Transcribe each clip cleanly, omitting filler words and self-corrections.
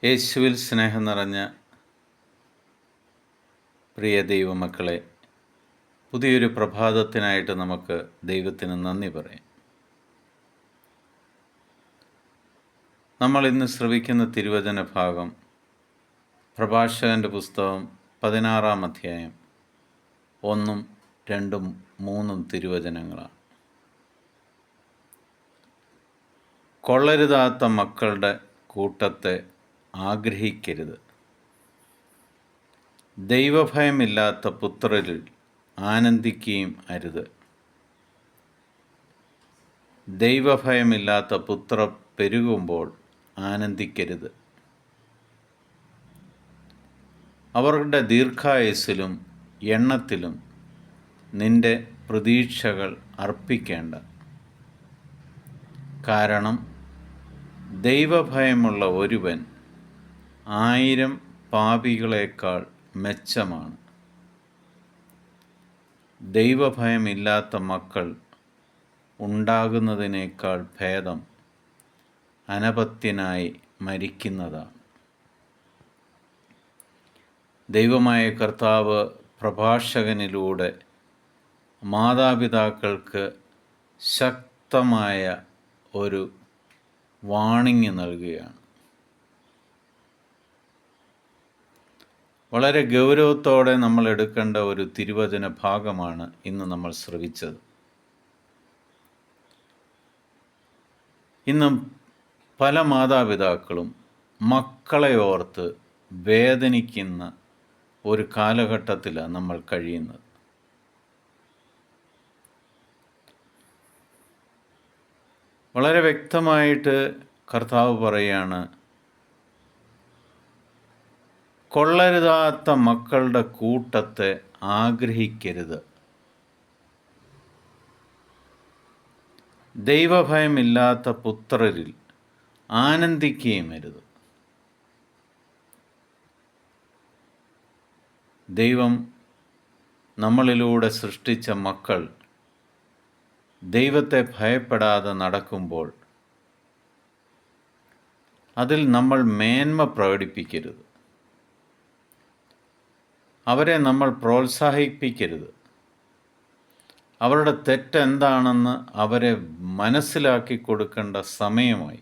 യേശുവിൽ സ്നേഹം നിറഞ്ഞ പ്രിയ ദൈവമക്കളെ, പുതിയൊരു പ്രഭാതത്തിനായിട്ട് നമുക്ക് ദൈവത്തിന് നന്ദി പറയാം. നമ്മൾ ഇന്ന് ശ്രവിക്കുന്ന തിരുവചന ഭാഗം പ്രഭാഷകൻ്റെ പുസ്തകം 16-ാം അധ്യായം 1, 2, 3 തിരുവചനങ്ങളാണ്. കൊള്ളരുതാത്ത മക്കളുടെ കൂട്ടത്തെ ആഗ്രഹിക്കരുത്. ദൈവഭയമില്ലാത്ത പുത്രരിൽ ആനന്ദിക്കുകയും അരുത്. ദൈവഭയമില്ലാത്ത പുത്ര പെരുകുമ്പോൾ ആനന്ദിക്കരുത്. അവരുടെ ദീർഘായുസ്സിലും എണ്ണത്തിലും നിന്റെ പ്രതീക്ഷകൾ അർപ്പിക്കേണ്ട. കാരണം ദൈവഭയമുള്ള ഒരുവൻ 1000 പാപികളേക്കാൾ മെച്ചമാണ്. ദൈവഭയമില്ലാത്ത മക്കൾ ഉണ്ടാകുന്നതിനേക്കാൾ ഭേദം അനപത്യനായി മരിക്കുന്നതാണ്. ദൈവമായ കർത്താവ് പ്രഭാഷകനിലൂടെ മാതാപിതാക്കൾക്ക് ശക്തമായ ഒരു വാണിംഗ് നൽകുകയാണ്. വളരെ ഗൗരവത്തോടെ നമ്മൾ എടുക്കേണ്ട ഒരു തിരുവചന ഭാഗമാണ് ഇന്ന് നമ്മൾ ശ്രവിച്ചത്. ഇന്ന് പല മാതാപിതാക്കളും മക്കളെ ഓർത്ത് വേദനിക്കുന്ന ഒരു കാലഘട്ടത്തിലാണ് നമ്മൾ കഴിയുന്നത്. വളരെ വ്യക്തമായിട്ട് കർത്താവ് പറയാണ്, കൊള്ളരുതാത്ത മക്കളുടെ കൂട്ടത്തെ ആഗ്രഹിക്കരുത്. ദൈവഭയമില്ലാത്ത പുത്രരിൽ ആനന്ദിക്കുകയും അരുത്. ദൈവം നമ്മളിലൂടെ സൃഷ്ടിച്ച മക്കൾ ദൈവത്തെ ഭയപ്പെടാതെ നടക്കുമ്പോൾ അതിൽ നമ്മൾ മേന്മ പ്രകടിപ്പിക്കരുത്. അവരെ നമ്മൾ പ്രോത്സാഹിപ്പിക്കരുത്. അവരുടെ തെറ്റെന്താണെന്ന് അവരെ മനസ്സിലാക്കി കൊടുക്കേണ്ട സമയമായി.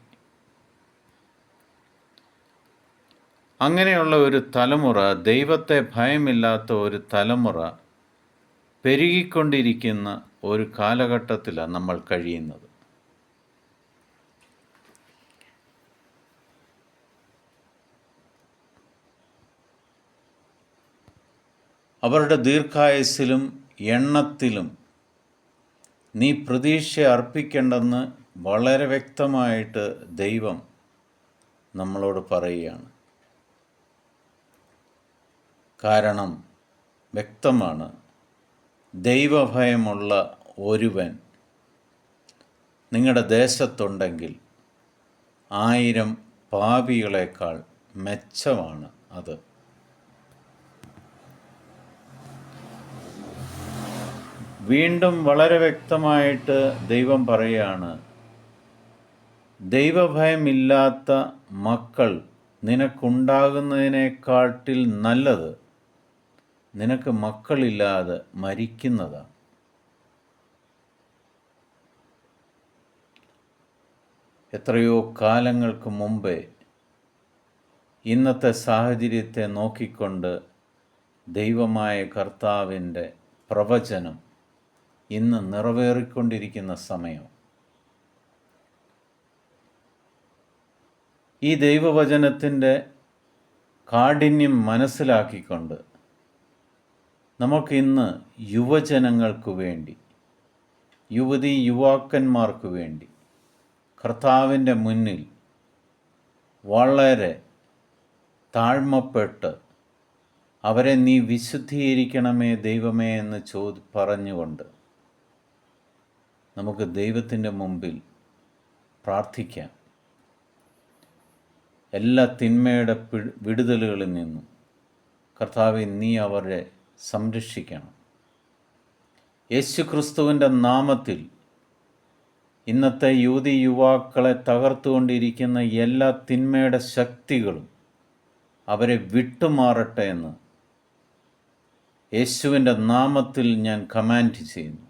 അങ്ങനെയുള്ള ഒരു തലമുറ, ദൈവത്തെ ഭയമില്ലാത്ത ഒരു തലമുറ പെരുകിക്കൊണ്ടിരിക്കുന്ന ഒരു കാലഘട്ടത്തിലാണ് നമ്മൾ കഴിയുന്നത്. അവരുടെ ദീർഘായുസ്സിലും എണ്ണത്തിലും നീ പ്രതീക്ഷ അർപ്പിക്കേണ്ടെന്ന് വളരെ വ്യക്തമായിട്ട് ദൈവം നമ്മളോട് പറയുകയാണ്. കാരണം വ്യക്തമാണ്, ദൈവഭയമുള്ള ഒരുവൻ നിങ്ങളുടെ ദേശത്തുണ്ടെങ്കിൽ 1000 പാപികളേക്കാൾ മെച്ചമാണ് അത്. വീണ്ടും വളരെ വ്യക്തമായിട്ട് ദൈവം പറയുകയാണ്, ദൈവഭയമില്ലാത്ത മക്കൾ നിനക്കുണ്ടാകുന്നതിനേക്കാട്ടിൽ നല്ലത് നിനക്ക് മക്കളില്ലാതെ മരിക്കുന്നതാണ്. എത്രയോ കാലങ്ങൾക്ക് മുമ്പേ ഇന്നത്തെ സാഹചര്യത്തെ നോക്കിക്കൊണ്ട് ദൈവമായ കർത്താവിൻ്റെ പ്രവചനം ഇന്ന് നിറവേറിക്കൊണ്ടിരിക്കുന്ന സമയം. ഈ ദൈവവചനത്തിൻ്റെ കാഠിന്യം മനസ്സിലാക്കിക്കൊണ്ട് നമുക്കിന്ന് യുവജനങ്ങൾക്ക് വേണ്ടി, യുവതി യുവാക്കന്മാർക്ക് വേണ്ടി കർത്താവിൻ്റെ മുന്നിൽ വളരെ താഴ്മപ്പെട്ട് അവരെ നീ വിശുദ്ധീകരിക്കണമേ ദൈവമേ എന്ന് പറഞ്ഞുകൊണ്ട് നമുക്ക് ദൈവത്തിൻ്റെ മുമ്പിൽ പ്രാർത്ഥിക്കാം. എല്ലാ തിന്മയുടെ വിടുതലുകളിൽ നിന്നും കർത്താവേ നീ അവരെ സംരക്ഷിക്കണം. യേശുക്രിസ്തുവിൻ്റെ നാമത്തിൽ ഇന്നത്തെ യുവതി യുവാക്കളെ തകർത്തുകൊണ്ടിരിക്കുന്ന എല്ലാ തിന്മയുടെ ശക്തികളും അവരെ വിട്ടുമാറട്ടെ എന്ന് യേശുവിൻ്റെ നാമത്തിൽ ഞാൻ കമാൻഡ് ചെയ്യുന്നു.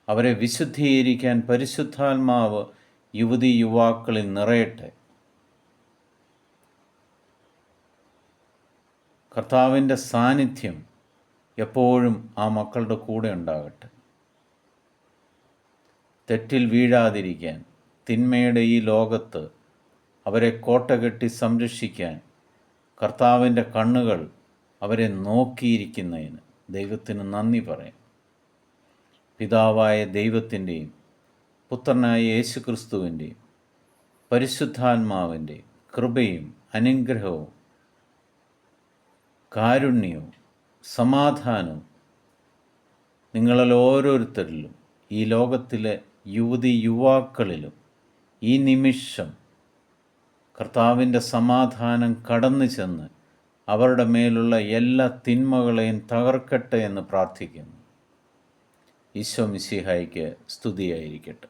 അവരെ വിശുദ്ധീകരിക്കാൻ പരിശുദ്ധാത്മാവ് യുവതി യുവാക്കളിൽ നിറയട്ടെ. കർത്താവിൻ്റെ സാന്നിധ്യം എപ്പോഴും ആ മക്കളുടെ കൂടെ ഉണ്ടാകട്ടെ. തെറ്റിൽ വീഴാതിരിക്കാൻ, തിന്മയുടെ ഈ ലോകത്ത് അവരെ കോട്ടകെട്ടി സംരക്ഷിക്കാൻ കർത്താവിൻ്റെ കണ്ണുകൾ അവരെ നോക്കിയിരിക്കുന്നതിന് ദൈവത്തിന് നന്ദി പറയാം. പിതാവായ ദൈവത്തിൻ്റെയും പുത്രനായ യേശുക്രിസ്തുവിൻ്റെയും പരിശുദ്ധാത്മാവിൻ്റെയും കൃപയും അനുഗ്രഹവും കാരുണ്യവും സമാധാനവും നിങ്ങളിൽ ഓരോരുത്തരിലും, ഈ ലോകത്തിലെ യുവതി യുവാക്കളിലും ഈ നിമിഷം കർത്താവിൻ്റെ സമാധാനം കടന്നു ചെന്ന് അവരുടെ മേലുള്ള എല്ലാ തിന്മകളെയും തകർക്കട്ടെ എന്ന് പ്രാർത്ഥിക്കുന്നു. ഈശോ മിശിഹായ്ക്ക് സ്തുതിയായിരിക്കട്ടെ.